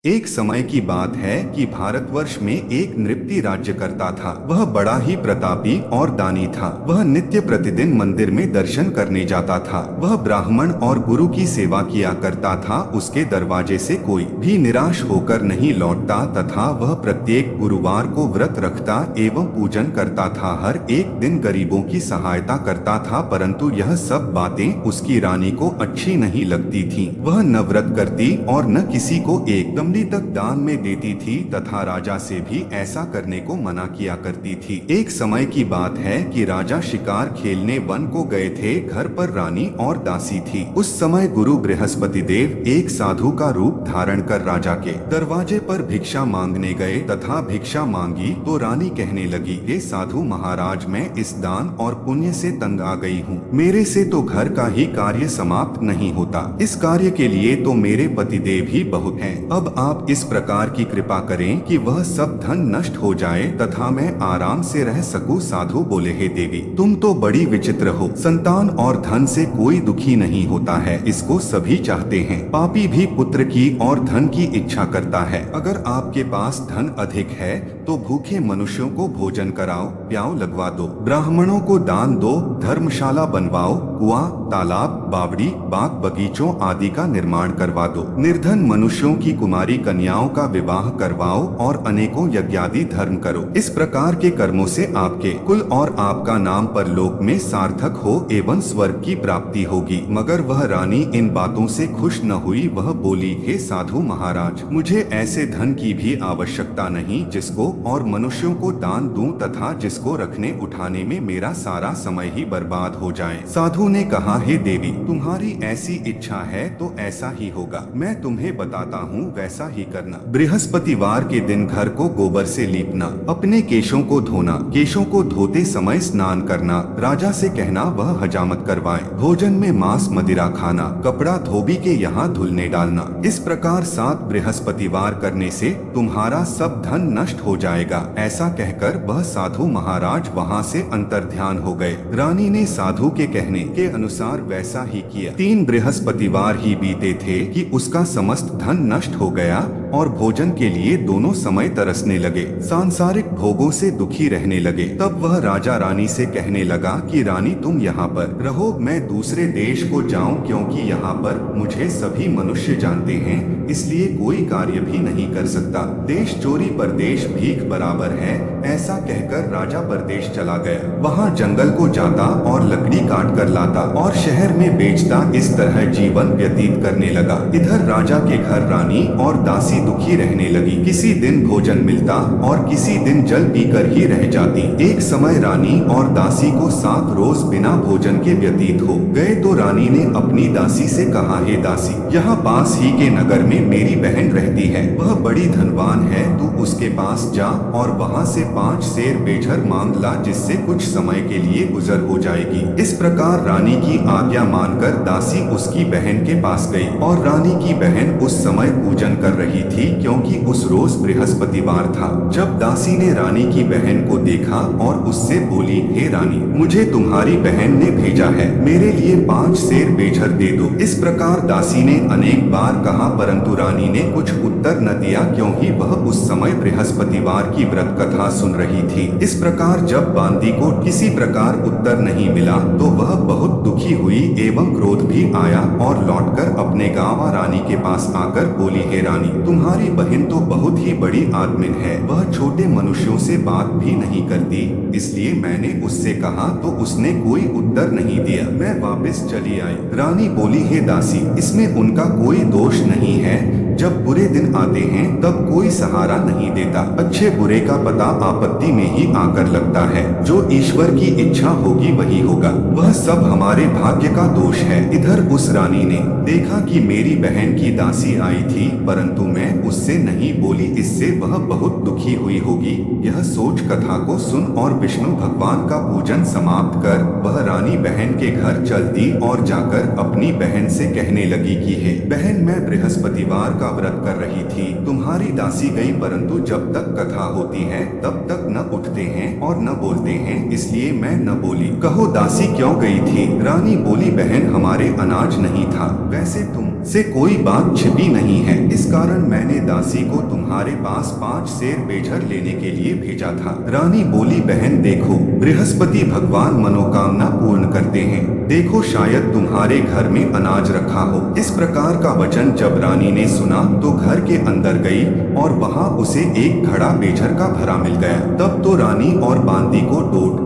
एक समय की बात है कि भारतवर्ष में एक नृपति राज्य करता था। वह बड़ा ही प्रतापी और दानी था। वह नित्य प्रतिदिन मंदिर में दर्शन करने जाता था। वह ब्राह्मण और गुरु की सेवा किया करता था। उसके दरवाजे से कोई भी निराश होकर नहीं लौटता तथा वह प्रत्येक गुरुवार को व्रत रखता एवं पूजन करता था। हर एक दिन गरीबों की सहायता करता था, परंतु यह सब बातें उसकी रानी को अच्छी नहीं लगती थीं। वह न व्रत करती और न किसी को एकदम तक दान में देती थी तथा राजा से भी ऐसा करने को मना किया करती थी। एक समय की बात है कि राजा शिकार खेलने वन को गए थे। घर पर रानी और दासी थी। उस समय गुरु बृहस्पति देव एक साधु का रूप धारण कर राजा के दरवाजे पर भिक्षा मांगने गए तथा भिक्षा मांगी तो रानी कहने लगी, हे साधु महाराज, मैं इस दान और पुण्य से तंग आ गई हूँ। मेरे से तो घर का ही कार्य समाप्त नहीं होता। इस कार्य के लिए तो मेरे पतिदेव ही बहुत हैं। अब आप इस प्रकार की कृपा करें कि वह सब धन नष्ट हो जाए तथा मैं आराम से रह सकूं। साधु बोले, हे देवी, तुम तो बड़ी विचित्र हो। संतान और धन से कोई दुखी नहीं होता है, इसको सभी चाहते हैं। पापी भी पुत्र की और धन की इच्छा करता है। अगर आपके पास धन अधिक है तो भूखे मनुष्यों को भोजन कराओ, प्याऊ लगवा दो, ब्राह्मणों को दान दो, धर्मशाला बनवाओ, कुआं, तालाब, बावड़ी, बाग बगीचों आदि का निर्माण करवा दो, निर्धन मनुष्यों की कुमारी कन्याओं का विवाह करवाओ और अनेकों यज्ञादि धर्म करो। इस प्रकार के कर्मों से आपके कुल और आपका नाम परलोक में सार्थक हो एवं स्वर्ग की प्राप्ति होगी। मगर वह रानी इन बातों से खुश न हुई। वह बोली, हे साधु महाराज, मुझे ऐसे धन की भी आवश्यकता नहीं जिसको और मनुष्यों को दान दूं तथा जिसको रखने उठाने में मेरा सारा समय ही बर्बाद हो जाए। साधु ने कहा, हे देवी, तुम्हारी ऐसी इच्छा है तो ऐसा ही होगा। मैं तुम्हें बताता हूँ, वैसा ही करना। बृहस्पतिवार के दिन घर को गोबर से लीपना, अपने केशों को धोना, केशों को धोते समय स्नान करना, राजा से कहना वह हजामत करवाए, भोजन में मांस मदिरा खाना, कपड़ा धोबी के यहाँ धुलने डालना। इस प्रकार 7 बृहस्पतिवार करने से तुम्हारा सब धन नष्ट हो जाएगा। ऐसा कहकर वह साधु महाराज वहाँ से अंतर्ध्यान हो गए। रानी ने साधु के कहने के अनुसार वैसा ही किया। 3 बृहस्पतिवार ही बीते थे कि उसका समस्त धन नष्ट हो गया और भोजन के लिए दोनों समय तरसने लगे, सांसारिक भोगों से दुखी रहने लगे। तब वह राजा रानी से कहने लगा कि रानी, तुम यहाँ पर रहो, मैं दूसरे देश को जाऊं, क्योंकि यहाँ पर मुझे सभी मनुष्य जानते हैं, इसलिए कोई कार्य भी नहीं कर सकता। देश चोरी परदेश भीख बराबर है। ऐसा कहकर राजा परदेश चला गया। वहाँ जंगल को जाता और लकड़ी काट कर लाता और शहर में बेचता। इस तरह जीवन व्यतीत करने लगा। इधर राजा के घर रानी और दासी दुखी रहने लगी। किसी दिन भोजन मिलता और किसी दिन जल पीकर ही रह जाती। एक समय रानी और दासी को 7 रोज बिना भोजन के व्यतीत हो गए तो रानी ने अपनी दासी से कहा, हे दासी, यहाँ पास ही के नगर में मेरी बहन रहती है। वह बड़ी धनवान है। तू उसके पास जा और वहाँ से 5 सेर बेझर मांग ला, जिससे कुछ समय के लिए गुजर हो जाएगी। इस प्रकार रानी की आज्ञा मानकर दासी उसकी बहन के पास गई और रानी की बहन उस समय पूजन कर रही थी, क्योंकि उस रोज बृहस्पतिवार था। जब दासी ने रानी की बहन को देखा और उससे बोली, हे रानी, मुझे तुम्हारी बहन ने भेजा है, मेरे लिए 5 सेर बेझर दे दो। इस प्रकार दासी ने अनेक बार कहा, परंतु रानी ने कुछ उत्तर न दिया, क्योंकि वह उस समय बृहस्पतिवार की व्रत कथा सुन रही थी। इस प्रकार जब बांदी को किसी प्रकार उत्तर नहीं मिला तो वह बहुत दुखी हुई एवं क्रोध भी आया और लौटकर अपने गांव रानी के पास आकर बोली, हे रानी, तुम्हारी बहन तो बहुत ही बड़ी आदमिन है। वह छोटे मनुष्यों से बात भी नहीं करती, इसलिए मैंने उससे कहा तो उसने कोई उत्तर नहीं दिया। मैं वापस चली आई। रानी बोली, हे दासी, इसमें उनका कोई दोष नहीं है। जब बुरे दिन आते हैं तब कोई सहारा नहीं देता। अच्छे बुरे का पता आपत्ति में ही आकर लगता है। जो ईश्वर की इच्छा होगी वही होगा। वह सब हमारे भाग्य का दोष है। इधर उस रानी ने देखा कि मेरी बहन की दासी आई थी, परंतु मैं उससे नहीं बोली, इससे वह बहुत दुखी हुई होगी। यह सोच कथा को सुन और विष्णु भगवान का पूजन समाप्त कर वह रानी बहन के घर चल दी और जाकर अपनी बहन से कहने लगी कि हे बहन, मैं बृहस्पतिवार का व्रत कर रही थी। तुम्हारी दासी गई, परंतु जब तक कथा होती है तब तक न उठते हैं और न बोलते हैं, इसलिए मैं न बोली। कहो दासी क्यों गई थी? रानी बोली, बहन, हमारे अनाज नहीं था। वैसे तुम से कोई बात छिपी नहीं है, इस कारण मैंने दासी को तुम्हारे पास 5 सेर बेझर लेने के लिए भेजा था। रानी बोली, बहन देखो, बृहस्पति भगवान मनोकामना पूर्ण करते हैं। देखो शायद तुम्हारे घर में अनाज रखा हो। इस प्रकार का वचन जब रानी ने सुना तो घर के अंदर गई और वहाँ उसे एक घड़ा बेझर का भरा मिल गया। तब तो रानी और बांदी को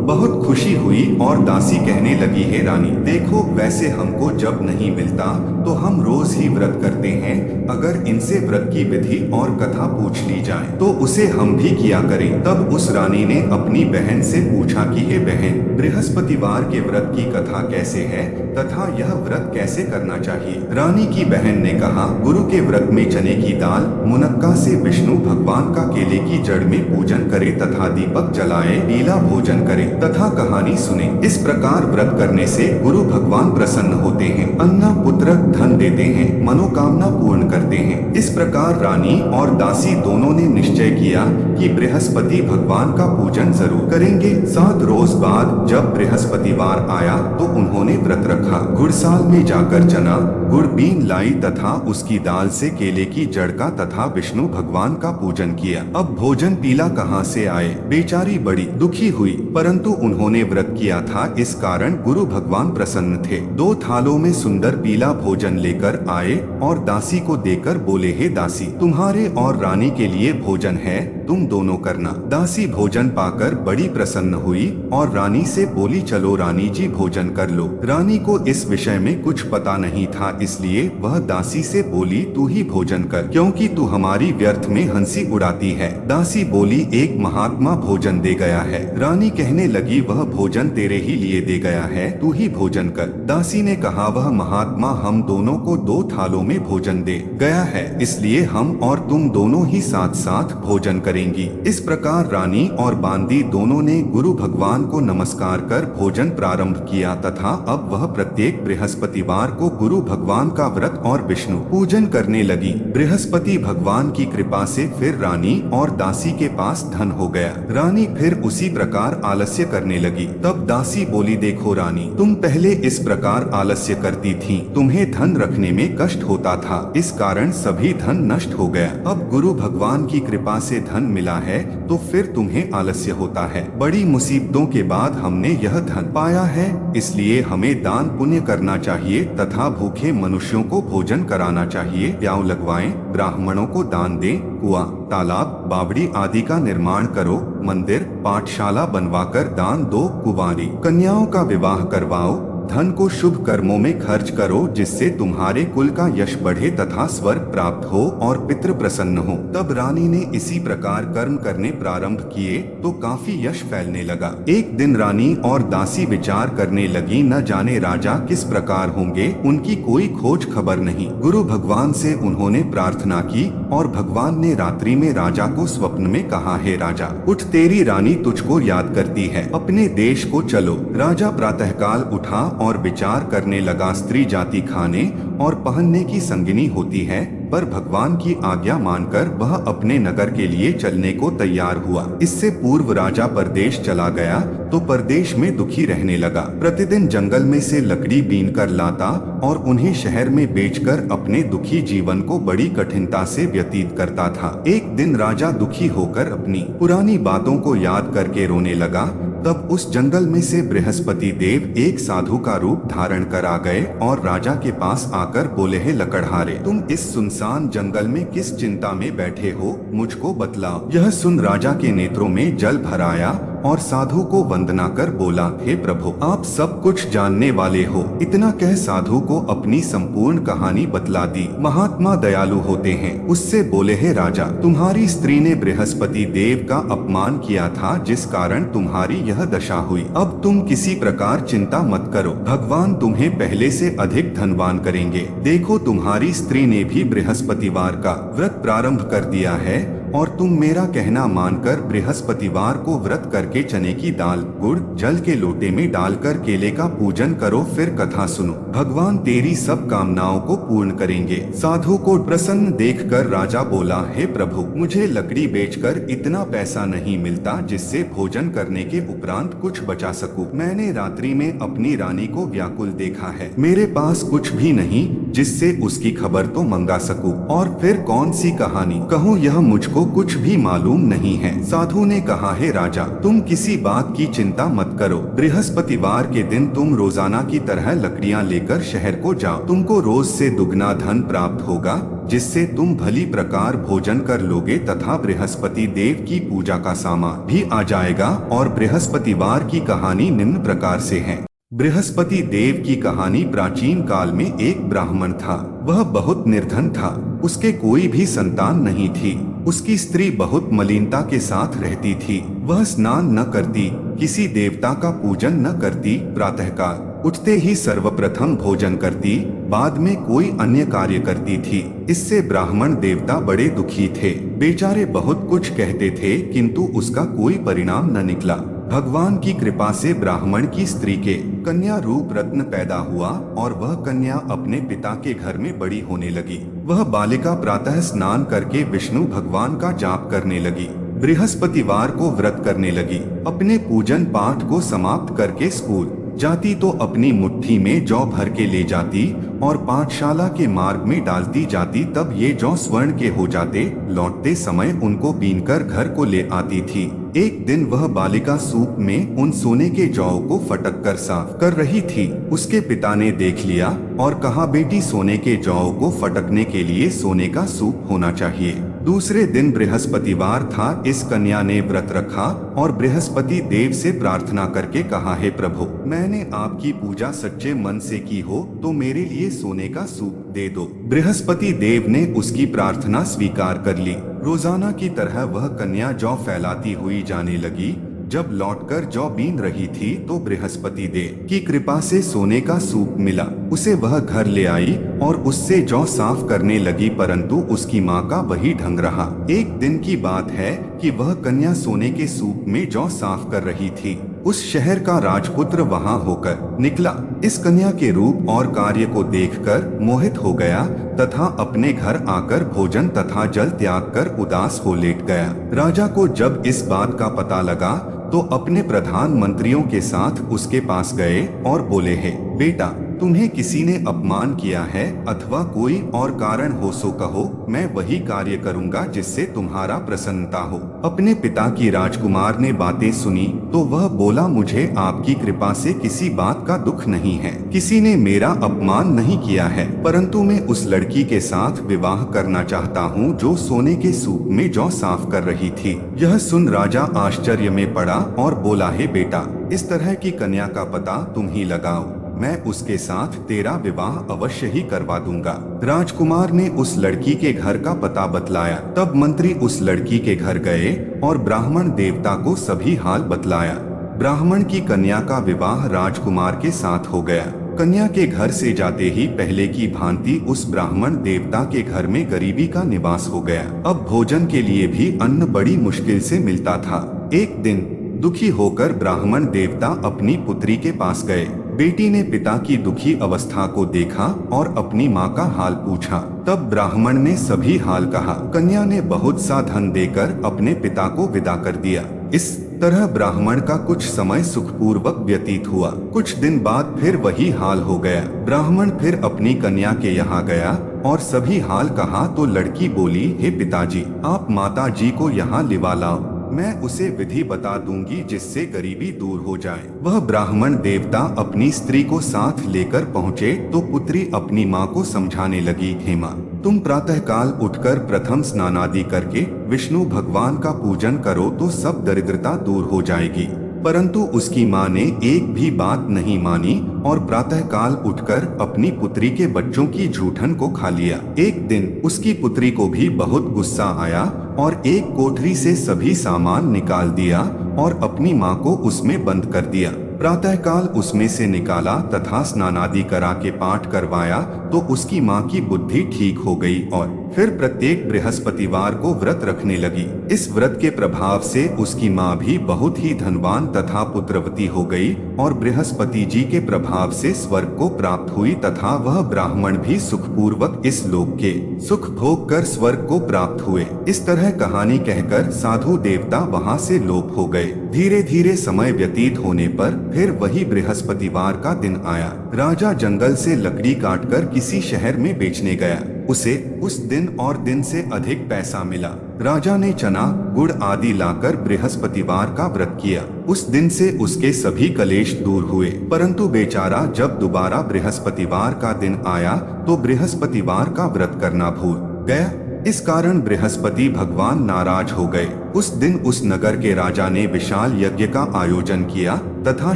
बहुत खुशी हुई और दासी कहने लगी, है रानी देखो, वैसे हमको जब नहीं मिलता तो हम रोज ही व्रत करते हैं। अगर इनसे व्रत की विधि और कथा पूछ ली जाए तो उसे हम भी किया करें। तब उस रानी ने अपनी बहन से पूछा कि हे बहन, बृहस्पतिवार के व्रत की कथा कैसे है तथा यह व्रत कैसे करना चाहिए। रानी की बहन ने कहा, गुरु के व्रत में चने की दाल मुनक्का से विष्णु भगवान का केले की जड़ में पूजन करे तथा दीपक जलाए, पीला भोजन करे तथा कहानी सुने। इस प्रकार व्रत करने से गुरु भगवान प्रसन्न होते हैं, अन्न पुत्र धन देते हैं, मनोकामना पूर्ण करते हैं। इस प्रकार रानी और दासी दोनों ने निश्चय किया कि बृहस्पति भगवान का पूजन जरूर करेंगे। 7 रोज बाद जब बृहस्पतिवार आया तो उन्होंने व्रत रखा। गुड़साल में जाकर चना गुड़ बीन लाई तथा उसकी दाल से केले की जड़ का तथा विष्णु भगवान का पूजन किया। अब भोजन पीला कहाँ से आए? बेचारी बड़ी दुखी हुई, परंतु उन्होंने व्रत किया था, इस कारण गुरु भगवान प्रसन्न थे। 2 थालों में सुंदर पीला भोजन लेकर आए और दासी को देकर बोले, हे दासी, तुम्हारे और रानी के लिए भोजन है, तुम दोनों करना। दासी भोजन पाकर बड़ी प्रसन्न हुई और रानी से बोली, चलो रानी जी भोजन कर लो। रानी को इस विषय में कुछ पता नहीं था, इसलिए वह दासी से बोली, तू ही भोजन कर, क्योंकि तू हमारी व्यर्थ में हंसी उड़ाती है। दासी बोली, एक महात्मा भोजन दे गया है। रानी कहने लगी, वह भोजन तेरे ही लिए दे गया है, तू ही भोजन कर। दासी ने कहा, वह महात्मा हम दोनों को 2 थालों में भोजन दे गया है, इसलिए हम और तुम दोनों ही साथ साथ भोजन करेंगी। इस प्रकार रानी और बांदी दोनों ने गुरु भगवान को नमस्कार कर भोजन प्रारंभ किया तथा अब वह प्रत्येक बृहस्पतिवार को गुरु भगवान का व्रत और विष्णु पूजन करने लगी। बृहस्पति भगवान की कृपा से फिर रानी और दासी के पास धन हो गया। रानी फिर उसी प्रकार आलस्य करने लगी। तब दासी बोली, देखो रानी, तुम पहले इस प्रकार आलस्य करती थी, तुम्हें धन रखने में कष्ट होता था, इस कारण सभी धन नष्ट हो गया। अब गुरु भगवान की कृपा से धन मिला है तो फिर तुम्हें आलस्य होता है। बड़ी मुसीबतों के बाद हमने यह धन पाया है, इसलिए हमें दान पुण्य करना चाहिए तथा भूखे मनुष्यों को भोजन कराना चाहिए। प्याऊ लगवाएं, ब्राह्मणों को दान दें, कुआं, तालाब, बावड़ी आदि का निर्माण करो, मंदिर, पाठशाला बनवाकर दान दो, कुंवारी कन्याओं का विवाह करवाओ, धन को शुभ कर्मों में खर्च करो, जिससे तुम्हारे कुल का यश बढ़े तथा स्वर्ग प्राप्त हो और पितृ प्रसन्न हो। तब रानी ने इसी प्रकार कर्म करने प्रारंभ किए तो काफी यश फैलने लगा। एक दिन रानी और दासी विचार करने लगी, न जाने राजा किस प्रकार होंगे, उनकी कोई खोज खबर नहीं। गुरु भगवान से उन्होंने प्रार्थना की और भगवान ने रात्रि में राजा को स्वप्न में कहा, हे राजा, उठ, तेरी रानी तुझको याद करती है, अपने देश को चलो। राजा प्रातःकाल उठा और विचार करने लगा, स्त्री जाति खाने और पहनने की संगिनी होती है, पर भगवान की आज्ञा मानकर वह अपने नगर के लिए चलने को तैयार हुआ। इससे पूर्व राजा परदेश चला गया तो परदेश में दुखी रहने लगा। प्रतिदिन जंगल में से लकड़ी बीन कर लाता और उन्हें शहर में बेचकर अपने दुखी जीवन को बड़ी कठिनता से व्यतीत करता था। एक दिन राजा दुखी होकर अपनी पुरानी बातों को याद करके रोने लगा। तब उस जंगल में से बृहस्पति देव एक साधु का रूप धारण कर आ गए और राजा के पास आकर बोले, हे लकड़हारे, तुम इस सुनसान जंगल में किस चिंता में बैठे हो, मुझको बतलाओ। यह सुन राजा के नेत्रों में जल भर आया और साधु को वंदना कर बोला, हे प्रभु, आप सब कुछ जानने वाले हो। इतना कह साधु को अपनी संपूर्ण कहानी बतला दी। महात्मा दयालु होते हैं। उससे बोले, हे राजा, तुम्हारी स्त्री ने बृहस्पति देव का अपमान किया था, जिस कारण तुम्हारी यह दशा हुई। अब तुम किसी प्रकार चिंता मत करो, भगवान तुम्हें पहले से अधिक धनवान करेंगे। देखो, तुम्हारी स्त्री ने भी बृहस्पतिवार का व्रत प्रारंभ कर दिया है और तुम मेरा कहना मानकर बृहस्पतिवार को व्रत करके चने की दाल गुड़ जल के लोटे में डालकर केले का पूजन करो, फिर कथा सुनो, भगवान तेरी सब कामनाओं को पूर्ण करेंगे। साधु को प्रसन्न देखकर राजा बोला, हे प्रभु, मुझे लकड़ी बेचकर इतना पैसा नहीं मिलता जिससे भोजन करने के उपरांत कुछ बचा सकूं। मैंने रात्रि में अपनी रानी को व्याकुल देखा है, मेरे पास कुछ भी नहीं, जिससे उसकी खबर तो मंगा सकूं। और फिर कौन सी कहानी कहूँ, यह मुझको कुछ भी मालूम नहीं है। साधु ने कहा, है राजा, तुम किसी बात की चिंता मत करो। बृहस्पतिवार के दिन तुम रोजाना की तरह लकड़ियाँ लेकर शहर को जाओ। तुमको रोज से दुगना धन प्राप्त होगा, जिससे तुम भली प्रकार भोजन कर लोगे तथा बृहस्पति देव की पूजा का सामान भी आ जाएगा। और बृहस्पतिवार की कहानी निम्न प्रकार से है। बृहस्पति देव की कहानी। प्राचीन काल में एक ब्राह्मण था। वह बहुत निर्धन था। उसके कोई भी संतान नहीं थी। उसकी स्त्री बहुत मलिनता के साथ रहती थी। वह स्नान न करती, किसी देवता का पूजन न करती, प्रातःकाल उठते ही सर्वप्रथम भोजन करती, बाद में कोई अन्य कार्य करती थी। इससे ब्राह्मण देवता बड़े दुखी थे। बेचारे बहुत कुछ कहते थे, किंतु उसका कोई परिणाम न निकला। भगवान की कृपा से ब्राह्मण की स्त्री के कन्या रूप रत्न पैदा हुआ और वह कन्या अपने पिता के घर में बड़ी होने लगी। वह बालिका प्रातः स्नान करके विष्णु भगवान का जाप करने लगी, बृहस्पतिवार को व्रत करने लगी, अपने पूजन पाठ को समाप्त करके स्कूल जाती तो अपनी मुट्ठी में जौ भर के ले जाती और पाठशाला के मार्ग में डालती जाती। तब ये जौ स्वर्ण के हो जाते। लौटते समय उनको बीनकर घर को ले आती थी। एक दिन वह बालिका सूप में उन सोने के जौ को फटक कर साफ कर रही थी। उसके पिता ने देख लिया और कहा, बेटी, सोने के जौ को फटकने के लिए सोने का सूप होना चाहिए। दूसरे दिन बृहस्पतिवार था। इस कन्या ने व्रत रखा और बृहस्पति देव से प्रार्थना करके कहा, हे प्रभु, मैंने आपकी पूजा सच्चे मन से की हो तो मेरे लिए सोने का सूप दे दो। बृहस्पति देव ने उसकी प्रार्थना स्वीकार कर ली। रोजाना की तरह वह कन्या जौ फैलाती हुई जाने लगी। जब लौटकर जौ बीन रही थी तो बृहस्पति देव की कृपा से सोने का सूप मिला। उसे वह घर ले आई और उससे जौ साफ करने लगी, परंतु उसकी माँ का वही ढंग रहा। एक दिन की बात है कि वह कन्या सोने के सूप में जौ साफ कर रही थी। उस शहर का राजपुत्र वहां होकर निकला। इस कन्या के रूप और कार्य को देखकर मोहित हो गया तथा अपने घर आकर भोजन तथा जल त्याग कर उदास हो लेट गया। राजा को जब इस बात का पता लगा तो अपने प्रधान मंत्रियों के साथ उसके पास गए और बोले, है बेटा, तुम्हें किसी ने अपमान किया है अथवा कोई और कारण हो सो कहो, मैं वही कार्य करूंगा जिससे तुम्हारा प्रसन्नता हो। अपने पिता की राजकुमार ने बातें सुनी तो वह बोला, मुझे आपकी कृपा से किसी बात का दुख नहीं है। किसी ने मेरा अपमान नहीं किया है, परंतु मैं उस लड़की के साथ विवाह करना चाहता हूँ जो सोने के सूप में जौ साफ कर रही थी। यह सुन राजा आश्चर्य में पड़ा और बोला, हे बेटा, इस तरह की कन्या का पता तुम ही लगाओ, मैं उसके साथ तेरा विवाह अवश्य ही करवा दूंगा। राजकुमार ने उस लड़की के घर का पता बतलाया। तब मंत्री उस लड़की के घर गए और ब्राह्मण देवता को सभी हाल बतलाया। ब्राह्मण की कन्या का विवाह राजकुमार के साथ हो गया। कन्या के घर से जाते ही पहले की भांति उस ब्राह्मण देवता के घर में गरीबी का निवास हो गया। अब भोजन के लिए भी अन्न बड़ी मुश्किल से मिलता था। एक दिन दुखी होकर ब्राह्मण देवता अपनी पुत्री के पास गए। बेटी ने पिता की दुखी अवस्था को देखा और अपनी माँ का हाल पूछा। तब ब्राह्मण ने सभी हाल कहा। कन्या ने बहुत सा धन देकर अपने पिता को विदा कर दिया। इस तरह ब्राह्मण का कुछ समय सुखपूर्वक व्यतीत हुआ। कुछ दिन बाद फिर वही हाल हो गया। ब्राह्मण फिर अपनी कन्या के यहाँ गया और सभी हाल कहा तो लड़की बोली, हे पिताजी, आप माता जी को यहाँ लिवा लाओ, मैं उसे विधि बता दूंगी जिससे गरीबी दूर हो जाए। वह ब्राह्मण देवता अपनी स्त्री को साथ लेकर पहुँचे तो पुत्री अपनी माँ को समझाने लगी, हे माँ, तुम प्रातःकाल उठकर प्रथम स्नानादि करके विष्णु भगवान का पूजन करो तो सब दरिद्रता दूर हो जाएगी। परंतु उसकी माँ ने एक भी बात नहीं मानी और प्रातःकाल उठकर अपनी पुत्री के बच्चों की जूठन को खा लिया। एक दिन उसकी पुत्री को भी बहुत गुस्सा आया और एक कोठरी से सभी सामान निकाल दिया और अपनी माँ को उसमें बंद कर दिया। प्रातःकाल उसमें से निकाला तथा स्नानादि करा के पाठ करवाया तो उसकी माँ की बुद्धि ठीक हो गई और फिर प्रत्येक बृहस्पतिवार को व्रत रखने लगी। इस व्रत के प्रभाव से उसकी माँ भी बहुत ही धनवान तथा पुत्रवती हो गई और बृहस्पति जी के प्रभाव से स्वर्ग को प्राप्त हुई तथा वह ब्राह्मण भी सुखपूर्वक इस लोक के सुख भोग कर स्वर्ग को प्राप्त हुए। इस तरह कहानी कहकर साधु देवता वहाँ से लोप हो गए। धीरे धीरे समय व्यतीत होने पर फिर वही बृहस्पतिवार का दिन आया। राजा जंगल से लकड़ी काटकर किसी शहर में बेचने गया। उसे उस दिन और दिन से अधिक पैसा मिला। राजा ने चना गुड़ आदि लाकर बृहस्पतिवार का व्रत किया। उस दिन से उसके सभी कलेश दूर हुए। परंतु बेचारा जब दोबारा बृहस्पतिवार का दिन आया तो बृहस्पतिवार का व्रत करना भूल गया। इस कारण बृहस्पति भगवान नाराज हो गए। उस दिन उस नगर के राजा ने विशाल यज्ञ का आयोजन किया तथा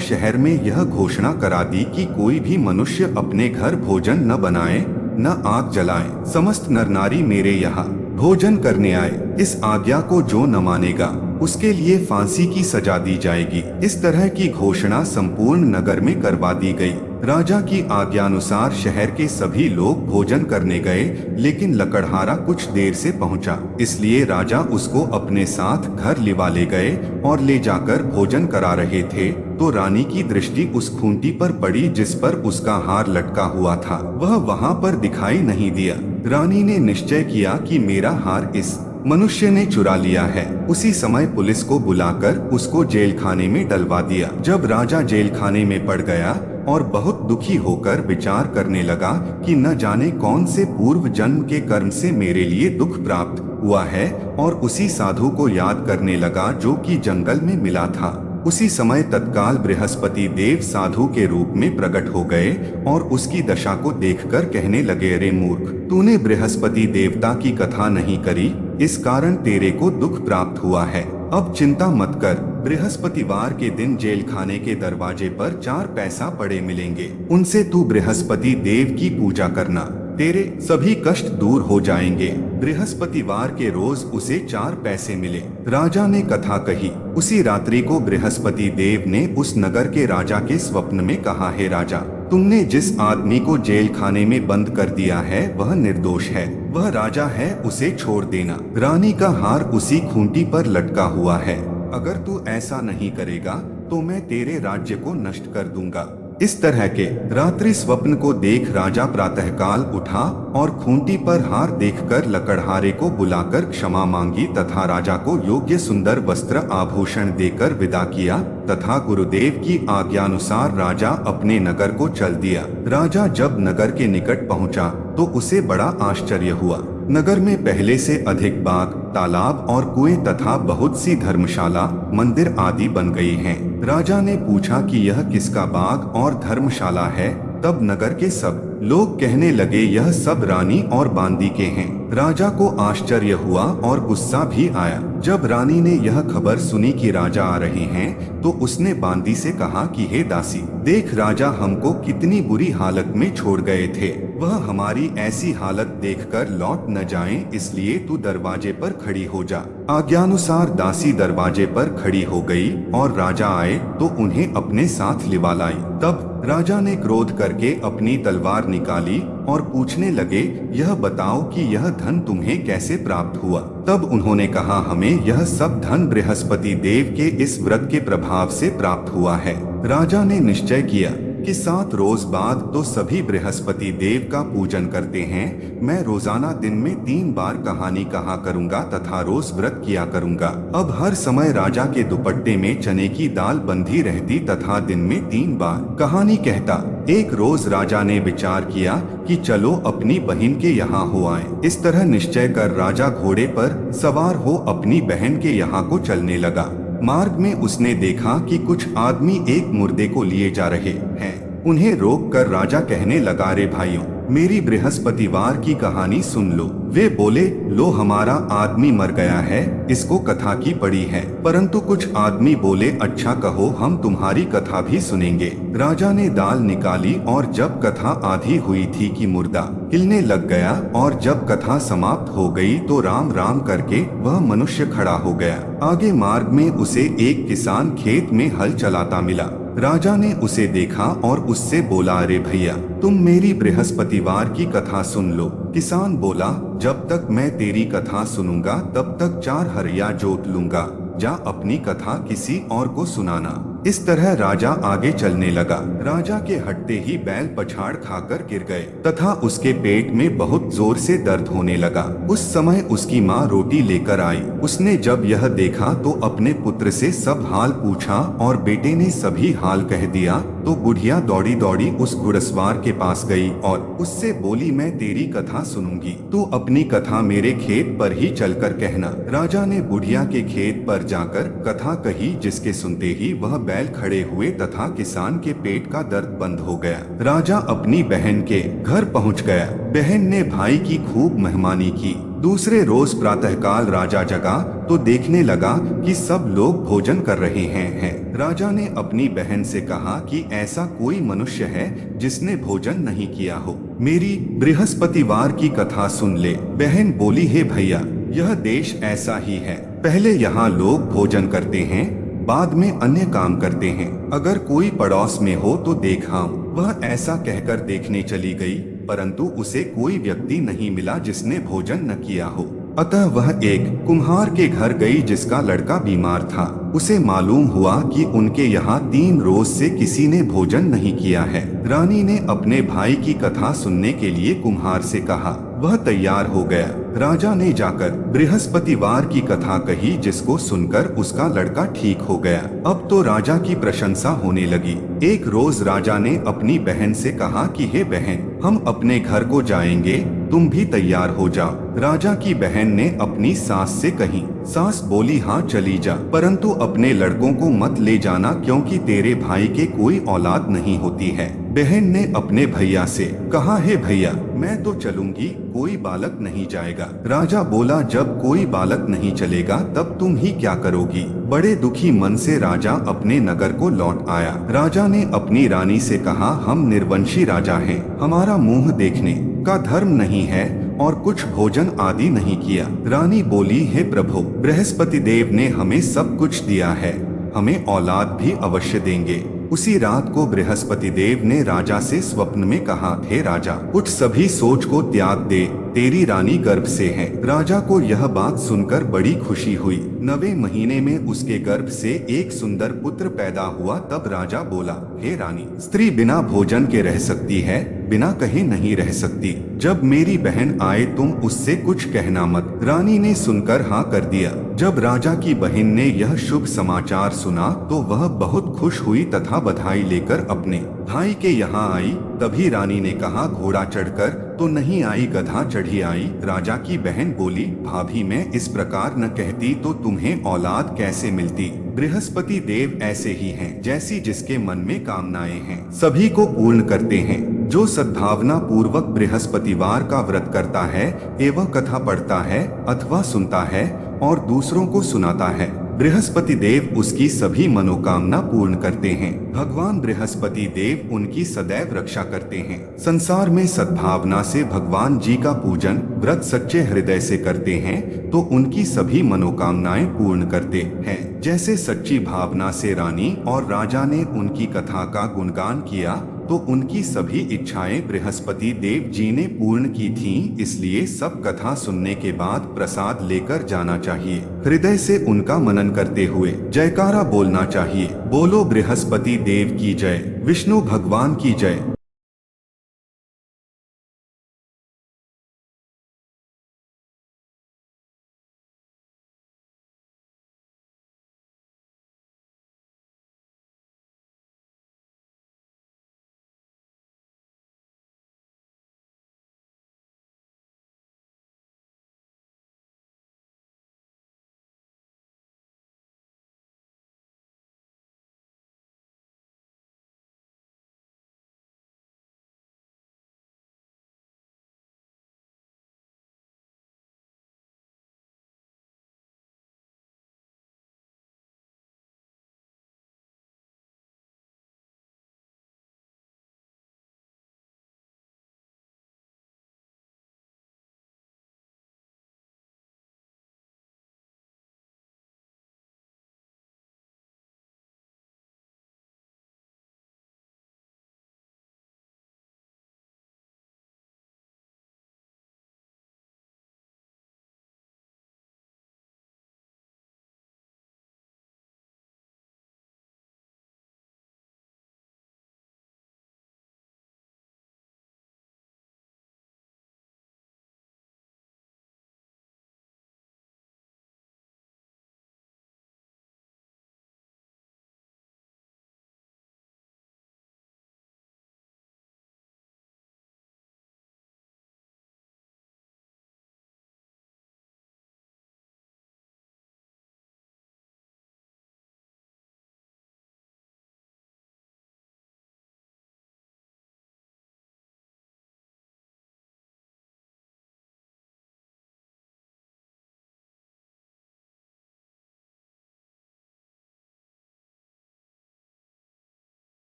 शहर में यह घोषणा करा दी कि कोई भी मनुष्य अपने घर भोजन न बनाए न आग जलाए। समस्त नर नारी मेरे यहाँ भोजन करने आए। इस आज्ञा को जो न मानेगा उसके लिए फांसी की सजा दी जाएगी। इस तरह की घोषणा संपूर्ण नगर में करवा दी गई। राजा की आज्ञानुसार शहर के सभी लोग भोजन करने गए, लेकिन लकड़हारा कुछ देर से पहुंचा, इसलिए राजा उसको अपने साथ घर लिवा ले गए और ले जाकर भोजन करा रहे थे तो रानी की दृष्टि उस खूंटी पर पड़ी जिस पर उसका हार लटका हुआ था। वह वहां पर दिखाई नहीं दिया। रानी ने निश्चय किया कि मेरा हार इस मनुष्य ने चुरा लिया है। उसी समय पुलिस को बुलाकर उसको जेल खाने में डलवा दिया। जब राजा जेल खाने में पड़ गया और बहुत दुखी होकर विचार करने लगा कि न जाने कौन से पूर्व जन्म के कर्म से मेरे लिए दुख प्राप्त हुआ है, और उसी साधु को याद करने लगा जो कि जंगल में मिला था। उसी समय तत्काल बृहस्पति देव साधु के रूप में प्रकट हो गए और उसकी दशा को देखकर कहने लगे, अरे मूर्ख, तूने बृहस्पति देवता की कथा नहीं करी, इस कारण तेरे को दुख प्राप्त हुआ है। अब चिंता मत कर, बृहस्पतिवार के दिन जेल खाने के दरवाजे पर 4 पैसा पड़े मिलेंगे, उनसे तू बृहस्पति देव की पूजा करना, तेरे सभी कष्ट दूर हो जाएंगे। बृहस्पतिवार के रोज उसे 4 पैसे मिले। राजा ने कथा कही। उसी रात्रि को बृहस्पति देव ने उस नगर के राजा के स्वप्न में कहा, हे राजा, तुमने जिस आदमी को जेल खाने में बंद कर दिया है वह निर्दोष है, वह राजा है, उसे छोड़ देना। रानी का हार उसी खूंटी पर लटका हुआ है। अगर तू ऐसा नहीं करेगा तो मैं तेरे राज्य को नष्ट कर दूंगा। इस तरह के रात्रि स्वप्न को देख राजा प्रातःकाल उठा और खूंटी पर हार देखकर लकड़हारे को बुलाकर क्षमा मांगी तथा राजा को योग्य सुंदर वस्त्र आभूषण देकर विदा किया तथा गुरुदेव की आज्ञानुसार राजा अपने नगर को चल दिया। राजा जब नगर के निकट पहुंचा तो उसे बड़ा आश्चर्य हुआ। नगर में पहले से अधिक बाग, तालाब और कुएं तथा बहुत सी धर्मशाला, मंदिर आदि बन गई हैं। राजा ने पूछा कि यह किसका बाग और धर्मशाला है। तब नगर के सब लोग कहने लगे, यह सब रानी और बांदी के हैं। राजा को आश्चर्य हुआ और गुस्सा भी आया। जब रानी ने यह खबर सुनी कि राजा आ रहे हैं तो उसने बांदी से कहा कि हे दासी, देख राजा हमको कितनी बुरी हालत में छोड़ गए थे, वह हमारी ऐसी हालत देखकर लौट न जाएं, इसलिए तू दरवाजे पर खड़ी हो जा। आज्ञानुसार दासी दरवाजे पर खड़ी हो गई और राजा आए तो उन्हें अपने साथ लिवा लाई। तब राजा ने क्रोध करके अपनी तलवार निकाली और पूछने लगे, यह बताओ कि यह धन तुम्हें कैसे प्राप्त हुआ। तब उन्होंने कहा, हमें यह सब धन बृहस्पति देव के इस व्रत के प्रभाव से प्राप्त हुआ है। राजा ने निश्चय किया कि 7 रोज बाद तो सभी बृहस्पति देव का पूजन करते हैं। मैं रोजाना दिन में 3 बार कहानी कहा करूंगा तथा रोज व्रत किया करूंगा। अब हर समय राजा के दुपट्टे में चने की दाल बंधी रहती तथा दिन में 3 बार कहानी कहता। एक रोज राजा ने विचार किया कि चलो अपनी बहन के यहाँ हो आए। इस तरह निश्चय कर राजा घोड़े पर सवार हो अपनी बहन के यहाँ को चलने लगा। मार्ग में उसने देखा कि कुछ आदमी एक मुर्दे को लिए जा रहे हैं। उन्हें रोककर राजा कहने लगा, रे भाइयों, मेरी बृहस्पतिवार की कहानी सुन लो। वे बोले, लो हमारा आदमी मर गया है, इसको कथा की पड़ी है। परंतु कुछ आदमी बोले, अच्छा कहो, हम तुम्हारी कथा भी सुनेंगे। राजा ने दाल निकाली और जब कथा आधी हुई थी कि मुर्दा हिलने लग गया और जब कथा समाप्त हो गई तो राम राम करके वह मनुष्य खड़ा हो गया। आगे मार्ग में उसे एक किसान खेत में हल चलाता मिला। राजा ने उसे देखा और उससे बोला, अरे भैया, तुम मेरी बृहस्पतिवार की कथा सुन लो। किसान बोला, जब तक मैं तेरी कथा सुनूंगा तब तक 4 हरिया जोत लूंगा, जा अपनी कथा किसी और को सुनाना। इस तरह राजा आगे चलने लगा। राजा के हटते ही बैल पछाड़ खाकर गिर गए तथा उसके पेट में बहुत जोर से दर्द होने लगा। उस समय उसकी माँ रोटी लेकर आई। उसने जब यह देखा तो अपने पुत्र से सब हाल पूछा और बेटे ने सभी हाल कह दिया। तो बुढ़िया दौड़ी दौड़ी उस घुड़सवार के पास गई और उससे बोली, मैं तेरी कथा सुनूंगी, तू अपनी कथा मेरे खेत पर ही चलकर कहना। राजा ने बुढ़िया के खेत पर जाकर कथा कही, जिसके सुनते ही वह बैल खड़े हुए तथा किसान के पेट का दर्द बंद हो गया। राजा अपनी बहन के घर पहुंच गया। बहन ने भाई की खूब मेहमानी की। दूसरे रोज प्रातःकाल राजा जगा तो देखने लगा कि सब लोग भोजन कर रहे हैं। राजा ने अपनी बहन से कहा कि ऐसा कोई मनुष्य है जिसने भोजन नहीं किया हो, मेरी बृहस्पतिवार की कथा सुन ले। बहन बोली, हे भैया, यह देश ऐसा ही है, पहले यहाँ लोग भोजन करते हैं, बाद में अन्य काम करते हैं। अगर कोई पड़ोस में हो तो देखा। वह ऐसा कहकर देखने चली गई, परंतु उसे कोई व्यक्ति नहीं मिला जिसने भोजन न किया हो। अतः वह एक कुम्हार के घर गई जिसका लड़का बीमार था। उसे मालूम हुआ कि उनके यहाँ 3 रोज से किसी ने भोजन नहीं किया है। रानी ने अपने भाई की कथा सुनने के लिए कुम्हार से कहा। वह तैयार हो गया। राजा ने जाकर बृहस्पतिवार की कथा कही, जिसको सुनकर उसका लड़का ठीक हो गया। अब तो राजा की प्रशंसा होने लगी। एक रोज राजा ने अपनी बहन से कहा कि हे बहन, हम अपने घर को जाएंगे, तुम भी तैयार हो जाओ। राजा की बहन ने अपनी सास से कही। सास बोली, हाँ चली जा, परंतु अपने लड़कों को मत ले जाना, क्योंकि तेरे भाई के कोई औलाद नहीं होती है। बहन ने अपने भैया से कहा, हे भैया, मैं तो चलूंगी, कोई बालक नहीं जाएगा। राजा बोला, जब कोई बालक नहीं चलेगा तब तुम ही क्या करोगी। बड़े दुखी मन से राजा अपने नगर को लौट आया। राजा ने अपनी रानी से कहा, हम निर्वंशी राजा हैं, हमारा मुंह देखने का धर्म नहीं है और कुछ भोजन आदि नहीं किया। रानी बोली, हे प्रभु, बृहस्पति देव ने हमें सब कुछ दिया है, हमें औलाद भी अवश्य देंगे। उसी रात को बृहस्पति देव ने राजा से स्वप्न में कहा, हे राजा, उठ, सभी सोच को त्याग दे, तेरी रानी गर्भ से है। राजा को यह बात सुनकर बड़ी खुशी हुई। 9वें महीने में उसके गर्भ से एक सुंदर पुत्र पैदा हुआ। तब राजा बोला, हे रानी, स्त्री बिना भोजन के रह सकती है, बिना कहे नहीं रह सकती। जब मेरी बहन आए तुम उससे कुछ कहना मत। रानी ने सुनकर हाँ कर दिया। जब राजा की बहन ने यह शुभ समाचार सुना तो वह बहुत खुश हुई तथा बधाई लेकर अपने भाई के यहाँ आई। तभी रानी ने कहा, घोड़ा चढ़कर तो नहीं आई, गधा चढ़ी आई। राजा की बहन बोली, भाभी, मैं इस प्रकार न कहती तो तुम्हें औलाद कैसे मिलती। बृहस्पति देव ऐसे ही हैं, जैसी जिसके मन में कामनाएं हैं सभी को पूर्ण करते हैं। जो सद्भावना पूर्वक बृहस्पतिवार का व्रत करता है एवं कथा पढ़ता है अथवा सुनता है और दूसरों को सुनाता है, बृहस्पति देव उसकी सभी मनोकामना पूर्ण करते हैं। भगवान बृहस्पति देव उनकी सदैव रक्षा करते हैं। संसार में सद्भावना से भगवान जी का पूजन व्रत सच्चे हृदय से करते हैं तो उनकी सभी मनोकामनाएं पूर्ण करते हैं। जैसे सच्ची भावना से रानी और राजा ने उनकी कथा का गुणगान किया तो उनकी सभी इच्छाएं बृहस्पति देव जी ने पूर्ण की थीं। इसलिए सब कथा सुनने के बाद प्रसाद लेकर जाना चाहिए। हृदय से उनका मनन करते हुए जयकारा बोलना चाहिए। बोलो बृहस्पति देव की जय, विष्णु भगवान की जय।